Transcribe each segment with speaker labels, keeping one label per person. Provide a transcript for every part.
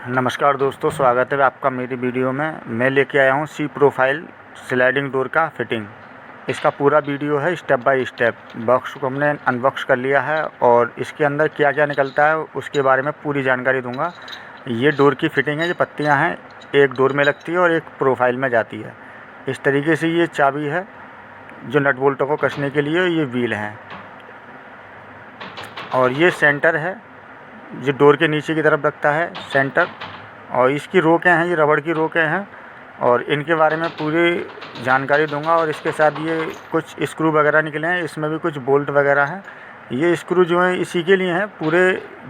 Speaker 1: नमस्कार दोस्तों, स्वागत है आपका मेरी वीडियो में। मैं लेके आया हूँ सी प्रोफाइल स्लाइडिंग डोर का फिटिंग। इसका पूरा वीडियो है स्टेप बाय स्टेप। बॉक्स को हमने अनबॉक्स कर लिया है और इसके अंदर क्या क्या निकलता है उसके बारे में पूरी जानकारी दूंगा। ये डोर की फिटिंग है, ये पत्तियाँ हैं, एक डोर में लगती है और एक प्रोफाइल में जाती है। इस तरीके से ये चाबी है जो नट बोल्टों को कसने के लिए, ये व्हील हैं और ये सेंटर है जो डोर के नीचे की तरफ रखता है सेंटर। और इसकी रोकें हैं, ये रबड़ की रोकें हैं और इनके बारे में पूरी जानकारी दूंगा। और इसके साथ ये कुछ स्क्रू वगैरह निकले हैं, इसमें भी कुछ बोल्ट वगैरह हैं। ये स्क्रू जो हैं इसी के लिए हैं, पूरे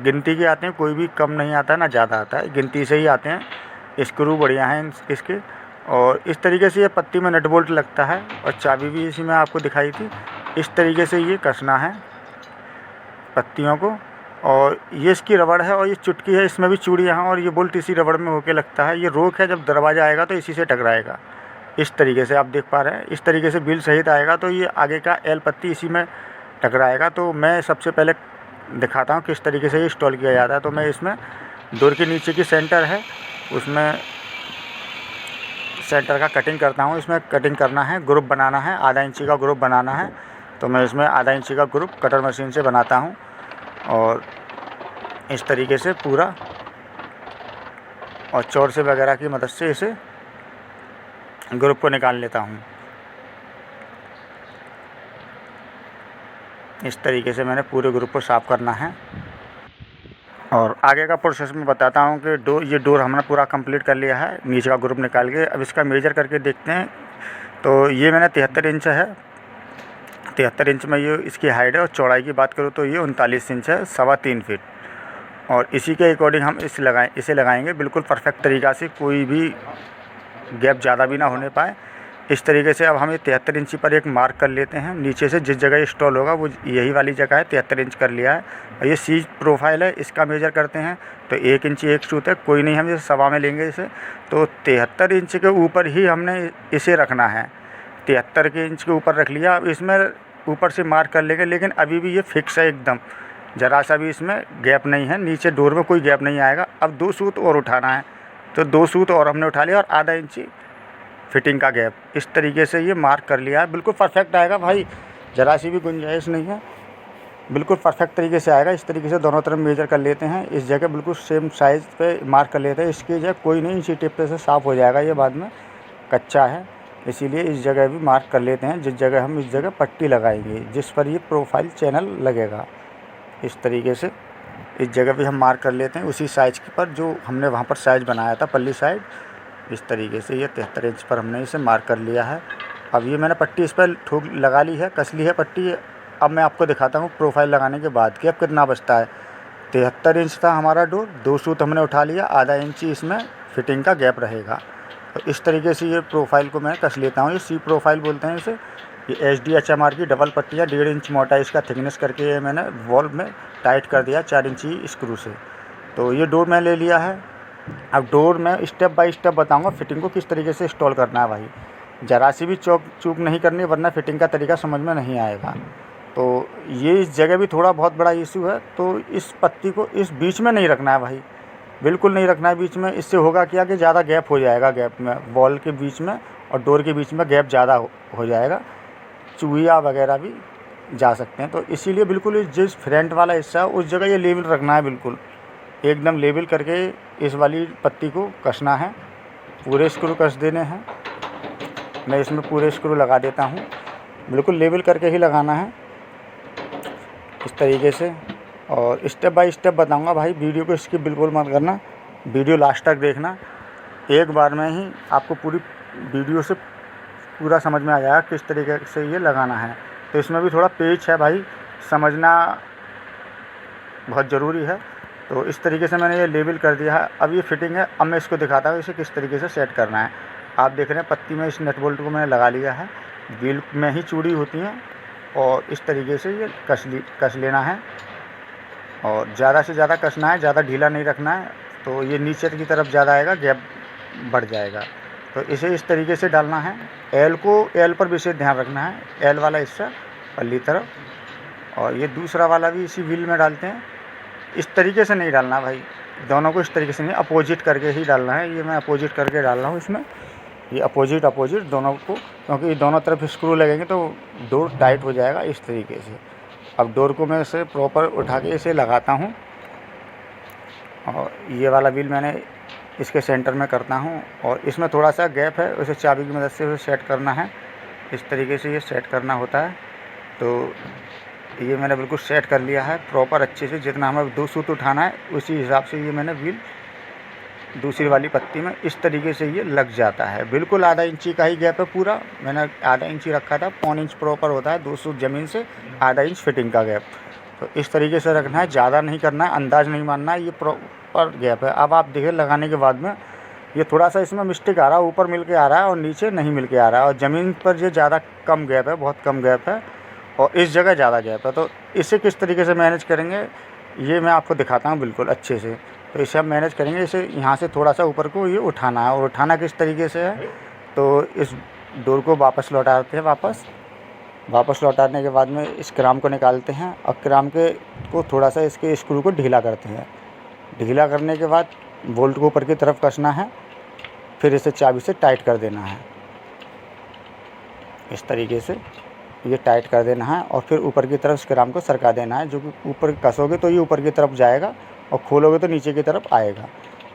Speaker 1: गिनती के आते हैं, कोई भी कम नहीं आता ना ज़्यादा आता है, गिनती से ही आते हैं। स्क्रू बढ़िया हैं इसके। और इस तरीके से ये पत्ती में नट बोल्ट लगता है और चाबी भी इसी में आपको दिखाई थी। इस तरीके से ये कसना है पत्तियों को। और ये इसकी रबड़ है और ये चुटकी है, इसमें भी चूड़ियाँ हैं और ये बोल्ट इसी रबड़ में होके लगता है। ये रोक है, जब दरवाज़ा आएगा तो इसी से टकराएगा। इस तरीके से आप देख पा रहे हैं, इस तरीके से बिल सहित आएगा तो ये आगे का एल पत्ती इसी में टकराएगा। तो मैं सबसे पहले दिखाता हूँ किस तरीके से ये इंस्टॉल किया जाता है। तो मैं इसमें डोर के नीचे की सेंटर है, उसमें सेंटर का कटिंग करता हूँ। इसमें कटिंग करना है, ग्रुप बनाना है, आधा इंची का ग्रुप बनाना है। तो मैं इसमें आधा इंची का ग्रुप कटर मशीन से बनाता हूँ और इस तरीके से पूरा, और चौर से वगैरह की मदद से इसे ग्रुप को निकाल लेता हूँ। इस तरीके से मैंने पूरे ग्रुप को साफ़ करना है और आगे का प्रोसेस मैं बताता हूँ कि ये डोर हमने पूरा कंप्लीट कर लिया है नीचे का ग्रुप निकाल के। अब इसका मेजर करके देखते हैं। तो ये मैंने 73 इंच है, 73 इंच में ये इसकी हाइट है। और चौड़ाई की बात करूँ तो ये 39 इंच है, 3.25 फीट। और इसी के अकॉर्डिंग हम इसे लगाएंगे बिल्कुल परफेक्ट तरीक़ा से, कोई भी गैप ज़्यादा भी ना होने पाए। इस तरीके से अब हम ये 73 इंची पर एक मार्क कर लेते हैं। नीचे से जिस जगह इंस्टॉल होगा वो यही वाली जगह है, 73 इंच कर लिया है। और ये सी प्रोफाइल है, इसका मेजर करते हैं तो 1 इंची 1 सूत है, कोई नहीं, हम इसे सवा में लेंगे इसे। तो 73 इंच के ऊपर ही हमने इसे रखना है। 73 के इंच के ऊपर रख लिया। अब इसमें ऊपर से मार्क कर लेंगे, लेकिन अभी भी ये फिक्स है एकदम, ज़रा सा भी इसमें गैप नहीं है, नीचे डोर में कोई गैप नहीं आएगा। अब 2 सूत और उठाना है, तो 2 सूत और हमने उठा लिया और आधा इंची फिटिंग का गैप। इस तरीके से ये मार्क कर लिया है, बिल्कुल परफेक्ट आएगा भाई, ज़रा सी भी गुंजाइश नहीं है, बिल्कुल परफेक्ट तरीके से आएगा। इस तरीके से दोनों तरफ मेजर कर लेते हैं। इस जगह बिल्कुल सेम साइज़ पे मार्क कर लेते हैं। इसकी जगह कोई नहीं, इसी टिप पे से साफ़ हो जाएगा, ये बाद में कच्चा है, इसीलिए इस जगह भी मार्क कर लेते हैं। जिस जगह हम इस जगह पट्टी लगाएंगे जिस पर ये प्रोफाइल चैनल लगेगा, इस तरीके से इस जगह भी हम मार्क कर लेते हैं उसी साइज़ पर जो हमने वहाँ पर साइज़ बनाया था, पल्ली साइड। इस तरीके से ये 73 इंच पर हमने इसे मार्क कर लिया है। अब ये मैंने पट्टी इस पर ठोक लगा ली है, कस ली है पट्टी। अब मैं आपको दिखाता हूँ प्रोफाइल लगाने के बाद कि अब कितना बचता है। 73 इंच था हमारा डोर, 2 सूत हमने उठा लिया, आधा इंची इसमें फिटिंग का गैप रहेगा। तो इस तरीके से ये प्रोफाइल को मैं कस लेता हूँ। ये सी प्रोफाइल बोलते हैं इसे। ये HDHMR की डबल पट्टियाँ, 1.5 इंच मोटा इसका थिकनेस करके ये मैंने वॉल में टाइट कर दिया 4 इंची स्क्रू से। तो ये डोर मैं ले लिया है। अब डोर में स्टेप बाय स्टेप बताऊंगा फिटिंग को किस तरीके से इंस्टॉल करना है भाई, ज़रा सी भी चूक नहीं करनी, वरना फिटिंग का तरीका समझ में नहीं आएगा। तो ये इस जगह भी थोड़ा बहुत बड़ा इशू है, तो इस पत्ती को इस बीच में नहीं रखना है भाई, बिल्कुल नहीं रखना है बीच में। इससे होगा क्या कि ज़्यादा गैप हो जाएगा, गैप में वॉल के बीच में और डोर के बीच में गैप ज़्यादा हो जाएगा, चूहिया वगैरह भी जा सकते हैं। तो इसीलिए बिल्कुल जिस फ्रंट वाला हिस्सा है उस जगह ये लेवल रखना है, बिल्कुल एकदम लेवल करके इस वाली पत्ती को कसना है। पूरे स्क्रू कस देने हैं, मैं इसमें पूरे स्क्रू लगा देता हूँ, बिल्कुल लेवल करके ही लगाना है इस तरीके से। और स्टेप बाय स्टेप बताऊँगा भाई, वीडियो को स्किप बिल्कुल मत करना, वीडियो लास्ट तक देखना। एक बार में ही आपको पूरी वीडियो से पूरा समझ में आ जाएगा किस तरीके से ये लगाना है। तो इसमें भी थोड़ा पेच है भाई, समझना बहुत ज़रूरी है। तो इस तरीके से मैंने ये लेबल कर दिया है। अब ये फिटिंग है, अब मैं इसको दिखाता हूँ इसे किस तरीके से सेट करना है। आप देख रहे हैं पत्ती में इस नट बोल्ट को मैंने लगा लिया है, व्हील में ही चूड़ी होती हैं और इस तरीके से ये कस लेना है और ज़्यादा से ज़्यादा कसना है, ज़्यादा ढीला नहीं रखना है। तो ये नीचे की तरफ ज़्यादा आएगा, गैप बढ़ जाएगा। तो इसे इस तरीके से डालना है। एल पर विशेष ध्यान रखना है, एल वाला हिस्सा पल्ली तरफ, और ये दूसरा वाला भी इसी व्हील में डालते हैं। इस तरीके से नहीं डालना भाई, दोनों को इस तरीके से नहीं, अपोजिट करके ही डालना है। ये मैं अपोजिट करके डाल रहा हूँ इसमें, ये अपोजिट अपोजिट दोनों को, क्योंकि दोनों तरफ स्क्रू लगेंगे तो डोर टाइट हो जाएगा इस तरीके से। अब डोर को मैं इसे प्रॉपर उठा के इसे लगाता हूँ, और ये वाला व्हील मैंने इसके सेंटर में करता हूँ, और इसमें थोड़ा सा गैप है, उसे चाबी की मदद से उसे सेट करना है। इस तरीके से ये सेट करना होता है। तो ये मैंने बिल्कुल सेट कर लिया है प्रॉपर अच्छे से, जितना हमें 2 सूत उठाना है उसी हिसाब से ये मैंने व्हील दूसरी वाली पत्ती में इस तरीके से ये लग जाता है। बिल्कुल आधा इंची का ही गैप है पूरा, मैंने आधा इंची रखा था, 1.25 इंच प्रॉपर होता है 2 सूत ज़मीन से, आधा इंच फिटिंग का गैप। तो इस तरीके से रखना है, ज़्यादा नहीं करना है, अंदाज़ नहीं मानना है, ये प्रॉपर गैप है। अब आप देखिए लगाने के बाद में ये थोड़ा सा इसमें मिस्टेक आ रहा है, ऊपर मिल के आ रहा है और नीचे नहीं मिल के आ रहा है, और ज़मीन पर ये ज़्यादा कम गैप है, बहुत कम गैप है, और इस जगह ज़्यादा गैप है। तो इसे किस तरीके से मैनेज करेंगे ये मैं आपको दिखाता हूँ बिल्कुल अच्छे से। तो इसे हम मैनेज करेंगे, इसे यहाँ से थोड़ा सा ऊपर को ये उठाना है, और उठाना किस तरीके से है, तो इस डोर को वापस लौटाते हैं, वापस लौटाने के बाद में इस क्राम को निकालते हैं, और क्राम के को थोड़ा सा इसके स्क्रू को ढीला करते हैं। ढीला करने के बाद बोल्ट को ऊपर की तरफ कसना है, फिर इसे चाबी से टाइट कर देना है, इस तरीके से ये टाइट कर देना है, और फिर ऊपर की तरफ स्क्राम को सरका देना है, जो कि ऊपर कसोगे तो ये ऊपर की तरफ जाएगा और खोलोगे तो नीचे की तरफ आएगा।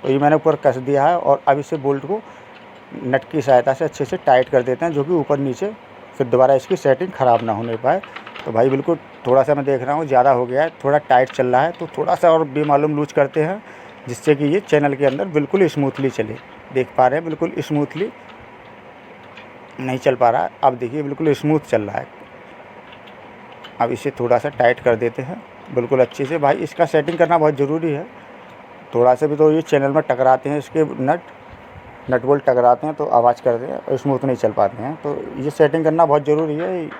Speaker 1: तो ये मैंने ऊपर कस दिया है, और अब इसे बोल्ट को नट की सहायता से अच्छे से टाइट कर देते हैं, जो कि ऊपर नीचे फिर दोबारा इसकी सेटिंग ख़राब ना होने पाए। तो भाई बिल्कुल थोड़ा सा मैं देख रहा हूँ ज़्यादा हो गया है, थोड़ा टाइट चल रहा है, तो थोड़ा सा और बेमालूम लूज करते हैं, जिससे कि ये चैनल के अंदर बिल्कुल स्मूथली चले। देख पा रहे हैं बिल्कुल स्मूथली नहीं चल पा रहा है, अब देखिए बिल्कुल स्मूथ चल रहा है। अब इसे थोड़ा सा टाइट कर देते हैं बिल्कुल अच्छे से। भाई इसका सेटिंग करना बहुत ज़रूरी है, थोड़ा सा भी तो ये चैनल में टकराते हैं, इसके नट बोल्ट टकराते हैं तो आवाज़ करते हैं और स्मूथ नहीं चल पाते हैं। तो ये सेटिंग करना बहुत ज़रूरी है,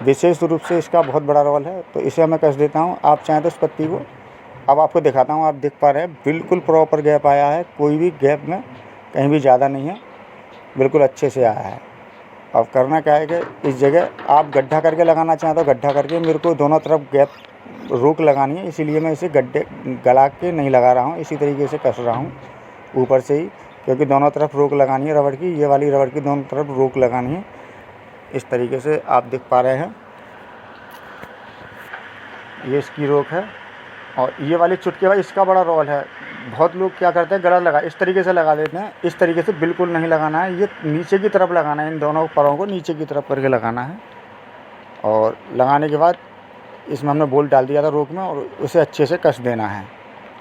Speaker 1: विशेष रूप से इसका बहुत बड़ा रोल है। तो इसे मैं कस देता हूँ, आप चाहें तो इस पत्ती को अब आपको दिखाता हूँ। आप देख पा रहे हैं बिल्कुल प्रॉपर गैप आया है, कोई भी गैप में कहीं भी ज़्यादा नहीं है, बिल्कुल अच्छे से आया है। अब करना क्या है कि इस जगह आप गड्ढा करके लगाना चाहें तो गड्ढा करके, मेरे को दोनों तरफ गैप रोक लगानी है, इसीलिए मैं इसे गड्ढे गला के नहीं लगा रहा हूँ, इसी तरीके से कस रहा हूँ ऊपर से ही, क्योंकि दोनों तरफ रोक लगानी है रबड़ की, ये वाली रबड़ की दोनों तरफ रोक लगानी है। इस तरीके से आप देख पा रहे हैं, ये इसकी रोक है, और ये वाली चुटकी भाई इसका बड़ा रोल है। बहुत लोग क्या करते हैं, गलत लगा इस तरीके से लगा देते हैं, इस तरीके से बिल्कुल नहीं लगाना है, ये नीचे की तरफ लगाना है, इन दोनों परों को नीचे की तरफ करके लगाना है। और लगाने के बाद इसमें हमने बोल्ट डाल दिया था रोक में, और उसे अच्छे से कस देना है,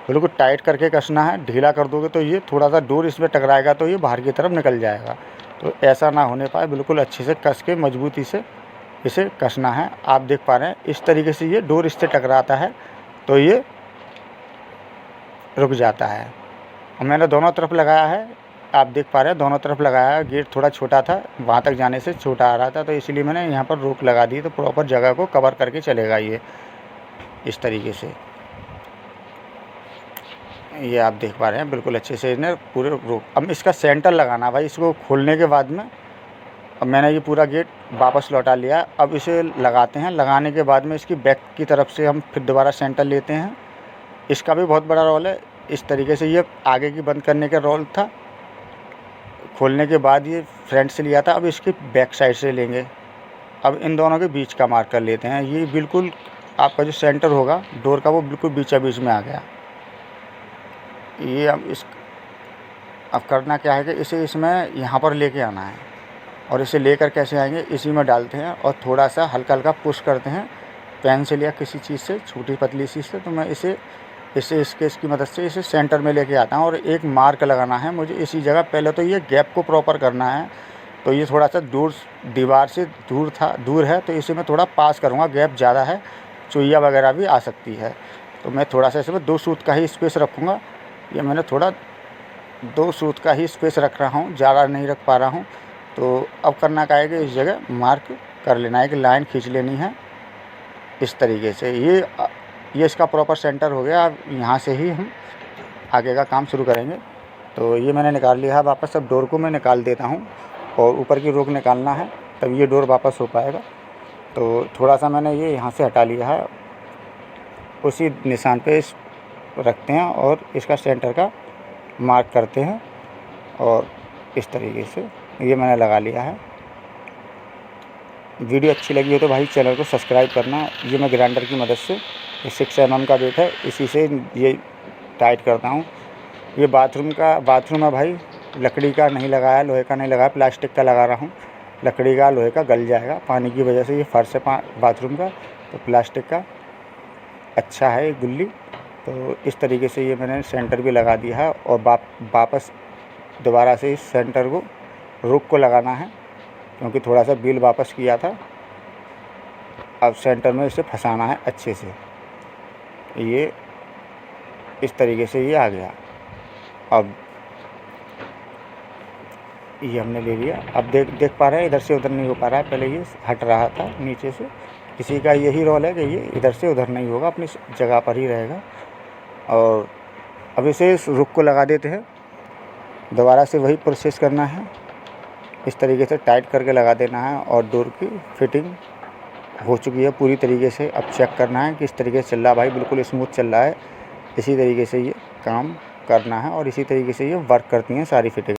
Speaker 1: बिल्कुल टाइट करके कसना है। ढीला कर दोगे तो ये थोड़ा सा डोर इसमें टकराएगा तो ये बाहर की तरफ निकल जाएगा, तो ऐसा ना होने पाए, बिल्कुल अच्छे से कस के मजबूती से इसे कसना है। आप देख पा रहे हैं इस तरीके से ये डोर इससे टकराता है तो ये रुक जाता है। और मैंने दोनों तरफ लगाया है, आप देख पा रहे हैं दोनों तरफ लगाया है। गेट थोड़ा छोटा था, वहाँ तक जाने से छोटा आ रहा था, तो इसलिए मैंने यहाँ पर रोक लगा दी, तो प्रॉपर जगह को कवर करके चलेगा ये इस तरीके से। ये आप देख पा रहे हैं बिल्कुल अच्छे से इसने पूरे रोक। अब इसका सेंटर लगाना भाई, इसको खोलने के बाद में अब मैंने ये पूरा गेट वापस लौटा लिया। अब इसे लगाते हैं, लगाने के बाद में इसकी बैक की तरफ से हम फिर दोबारा सेंटर लेते हैं। इसका भी बहुत बड़ा रोल है, इस तरीके से ये आगे की बंद करने का रोल था, खोलने के बाद ये फ्रंट से लिया था, अब इसकी बैक साइड से लेंगे। अब इन दोनों के बीच का मार्क कर लेते हैं, ये बिल्कुल आपका जो सेंटर होगा डोर का वो बिल्कुल बीचा बीच में आ गया। ये अब करना क्या है कि इसे इसमें यहाँ पर लेके आना है, और इसे लेकर कैसे आएंगे, इसी में डालते हैं और थोड़ा सा हल्का हल्का पुश करते हैं पेंसिल या किसी चीज़ से, छोटी पतली सी से। तो मैं इसे स्केच की मदद से इसे सेंटर में लेके आता हूँ, और एक मार्क लगाना है मुझे इसी जगह। पहले तो ये गैप को प्रॉपर करना है, तो ये थोड़ा सा दूर दीवार से दूर है, तो इसे मैं थोड़ा पास करूँगा, गैप ज़्यादा है, चुइया वगैरह भी आ सकती है। तो मैं थोड़ा सा इसमें 2 सूत का ही स्पेस रखूँगा, ये मैंने थोड़ा 2 सूत का ही स्पेस रख रहा हूँ, ज़्यादा नहीं रख पा रहा हूँ। तो अब करना क्या है कि इस जगह मार्क कर लेना है, एक लाइन खींच लेनी है इस तरीके से। ये इसका प्रॉपर सेंटर हो गया। अब यहाँ से ही हम आगे का काम शुरू करेंगे। तो ये मैंने निकाल लिया है वापस। अब डोर को मैं निकाल देता हूँ, और ऊपर की रोक निकालना है, तब ये डोर वापस हो पाएगा। तो थोड़ा सा मैंने ये यहाँ से हटा लिया है, उसी निशान पे इस रखते हैं और इसका सेंटर का मार्क करते हैं। और इस तरीके से ये मैंने लगा लिया है। वीडियो अच्छी लगी हो तो भाई चैनल को सब्सक्राइब करना। ये मैं ग्राइंडर की मदद से 6 mm का वेट है, इसी से ये टाइट करता हूँ। ये बाथरूम है भाई, लकड़ी का नहीं लगाया, लोहे का नहीं लगाया, प्लास्टिक का लगा रहा हूँ। लकड़ी का लोहे का गल जाएगा पानी की वजह से। ये फर्श है बाथरूम का, तो प्लास्टिक का अच्छा है ये गुल्ली। तो इस तरीके से ये मैंने सेंटर भी लगा दिया है। और वापस दोबारा से इस सेंटर को रुक को लगाना है, क्योंकि थोड़ा सा बिल वापस किया था। अब सेंटर में इसे फंसाना है अच्छे से। ये इस तरीके से ये आ गया। अब ये हमने ले लिया। अब देख पा रहे हैं, इधर से उधर नहीं हो पा रहा है। पहले ये हट रहा था नीचे से। किसी का यही रोल है कि ये इधर से उधर नहीं होगा, अपनी जगह पर ही रहेगा। और अब इसे इस रुक को लगा देते हैं। दोबारा से वही प्रोसेस करना है, इस तरीके से टाइट करके लगा देना है। और डोर की फिटिंग हो चुकी है पूरी तरीके से। अब चेक करना है कि इस तरीके से चल रहा है भाई, बिल्कुल स्मूथ चल रहा है। इसी तरीके से ये काम करना है और इसी तरीके से ये वर्क करती हैं सारी फिटिंग।